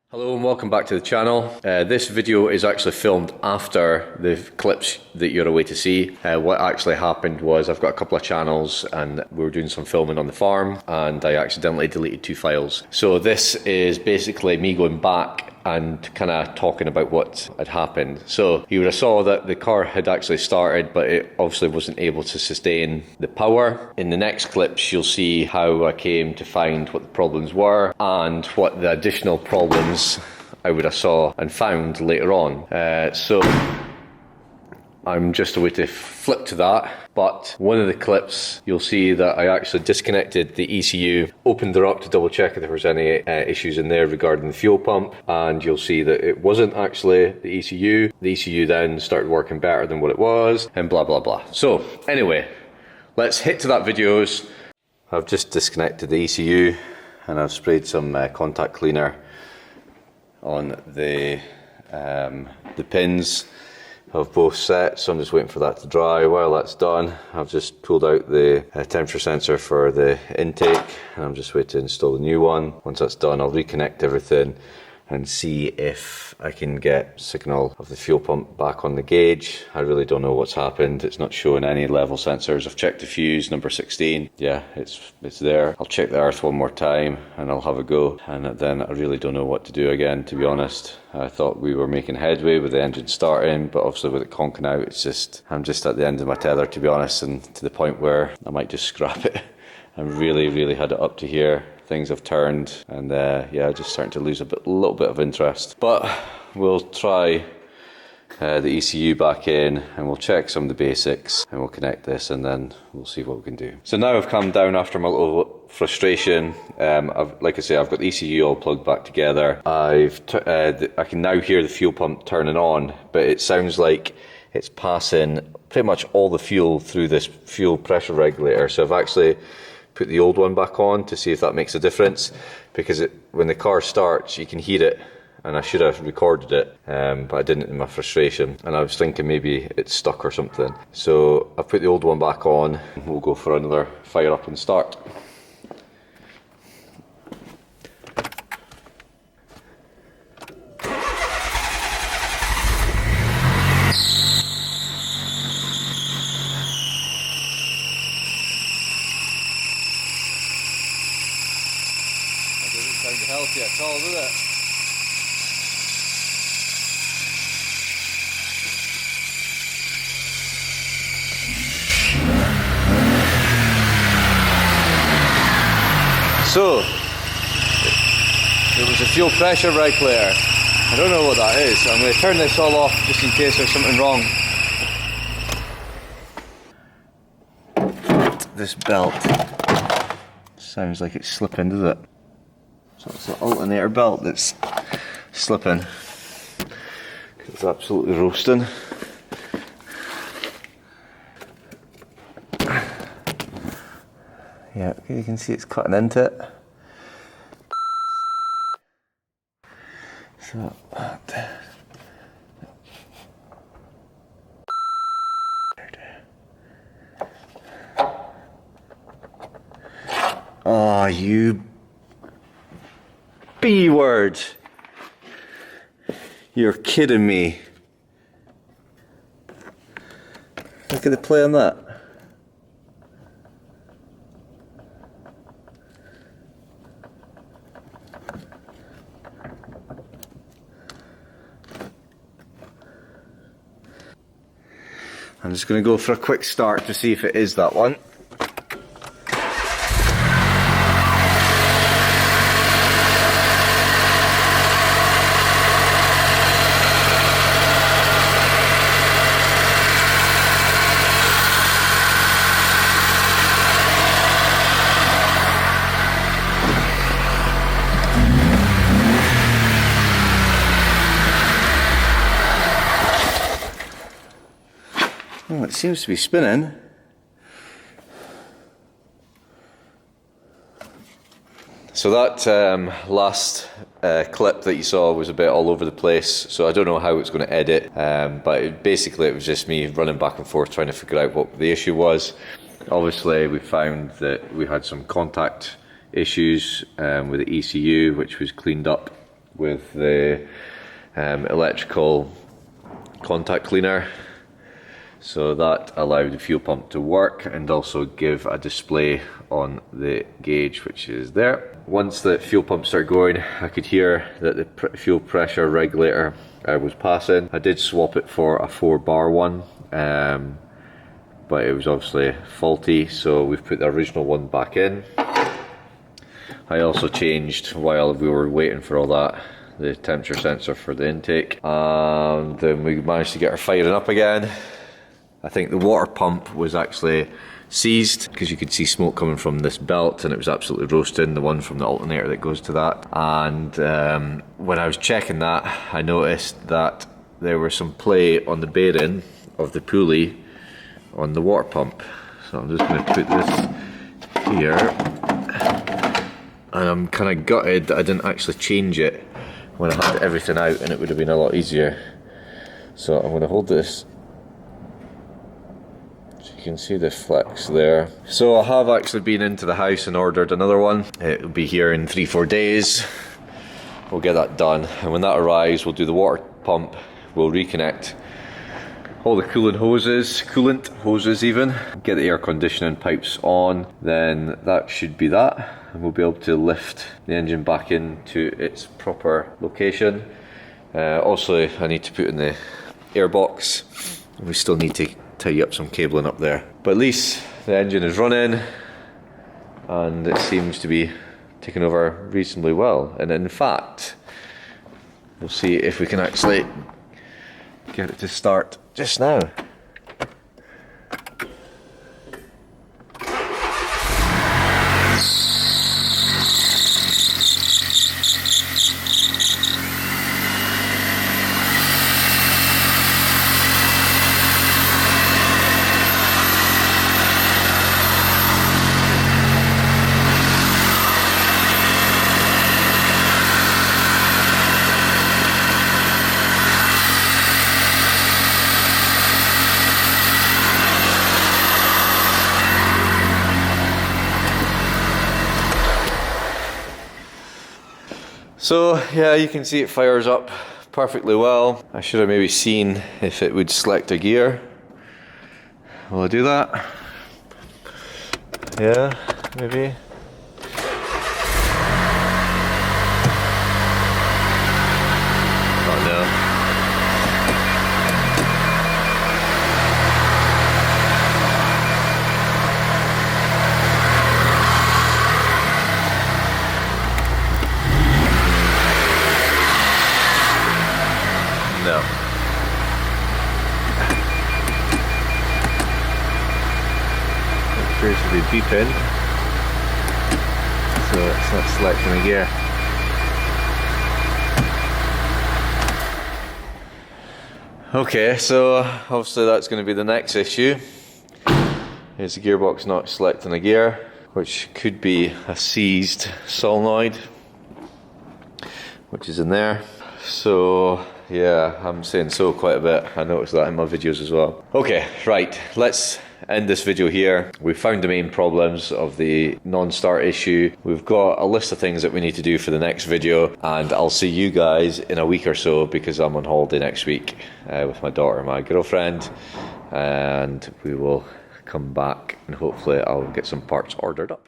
Hello and welcome back to the channel. This video is actually filmed after the clips that you're away to see. What actually happened was I've got a couple of channels and we were doing some filming on the farm and I accidentally deleted 2 files. So this is basically me going back and kind of talking about what had happened. So you would have saw that the car had actually started, but it obviously wasn't able to sustain the power. In the next clips, you'll see how I came to find what the problems were and what the additional problems I would have saw and found later on. So I'm just a way to flip to that, but one of the clips you'll see that I actually disconnected the ECU, opened her up to double check if there was any issues in there regarding the fuel pump, and you'll see that it wasn't actually the ECU. The ECU then started working better than what it was, and blah blah blah. So anyway, let's hit to that videos. I've just disconnected the ECU and I've sprayed some contact cleaner on the pins of both sets, so I'm just waiting for that to dry. While that's done, I've just pulled out the temperature sensor for the intake and I'm just waiting to install the new one. Once that's done, I'll reconnect everything and see if I can get signal of the fuel pump back on the gauge. I really don't know what's happened. It's not showing any level sensors. I've checked the fuse, number 16. Yeah, it's there. I'll check the earth one more time and I'll have a go. And then I really don't know what to do again, to be honest. I thought we were making headway with the engine starting, but obviously with it conking out, I'm just at the end of my tether, to be honest, and to the point where I might just scrap it. I really had it up to here. Things have turned and yeah, just starting to lose a little bit of interest. But we'll try the ECU back in and we'll check some of the basics and we'll connect this and then we'll see what we can do. So now I've calmed down after my little frustration. Like I say, I've got the ECU all plugged back together. I can now hear the fuel pump turning on, but it sounds like it's passing pretty much all the fuel through this fuel pressure regulator. So I've actually put the old one back on to see if that makes a difference, because when the car starts you can hear it, and I should have recorded it, but I didn't in my frustration, and I was thinking maybe it's stuck or something. So I've put the old one back on. We'll go for another fire up and start. Healthy at all, does it? So, it was a fuel pressure regulator. I don't know what that is. I'm going to turn this all off just in case there's something wrong. This belt sounds like it's slipping, does it? So it's the alternator belt that's slipping. It's absolutely roasting. Yeah, you can see it's cutting into it. So oh, you B-word. You're kidding me. Look at the play on that. I'm just going to go for a quick start to see if it is that one. Well, it seems to be spinning. So that last clip that you saw was a bit all over the place, so I don't know how it's going to edit, but basically it was just me running back and forth trying to figure out what the issue was. Obviously we found that we had some contact issues with the ECU, which was cleaned up with the electrical contact cleaner. So that allowed the fuel pump to work and also give a display on the gauge, which is there. Once the fuel pump started going, I could hear that the fuel pressure regulator was passing. I did swap it for a 4-bar one, but it was obviously faulty, so we've put the original one back in. I also changed, while we were waiting for all that, the temperature sensor for the intake, and then we managed to get her firing up again. I think the water pump was actually seized because you could see smoke coming from this belt, and it was absolutely roasting, the one from the alternator that goes to that. And when I was checking that, I noticed that there was some play on the bearing of the pulley on the water pump. So I'm just going to put this here, and I'm kind of gutted that I didn't actually change it when I had everything out, and it would have been a lot easier. So I'm going to hold this. You can see the flex there. So I have actually been into the house and ordered another one. It will be here in 3-4 days. We'll get that done, and when that arrives, we'll do the water pump. We'll reconnect all the coolant hoses even, get the air conditioning pipes on. Then that should be that, and we'll be able to lift the engine back into its proper location. Also, I need to put in the airbox. We still need to tie up some cabling up there, but at least the engine is running and it seems to be taking over reasonably well. And in fact, we'll see if we can actually get it to start just now. So yeah, you can see it fires up perfectly well. I should have maybe seen if it would select a gear. Will I do that? Yeah, maybe. Oh no. No. It appears to be beeping, so it's not selecting a gear. Okay, so obviously that's going to be the next issue, is the gearbox not selecting a gear, which could be a seized solenoid, which is in there. So yeah, I'm saying so quite a bit. I noticed that in my videos as well. Okay, right, let's end this video here. We've found the main problems of the non-start issue. We've got a list of things that we need to do for the next video, and I'll see you guys in a week or so because I'm on holiday next week with my daughter and my girlfriend, and we will come back and hopefully I'll get some parts ordered up.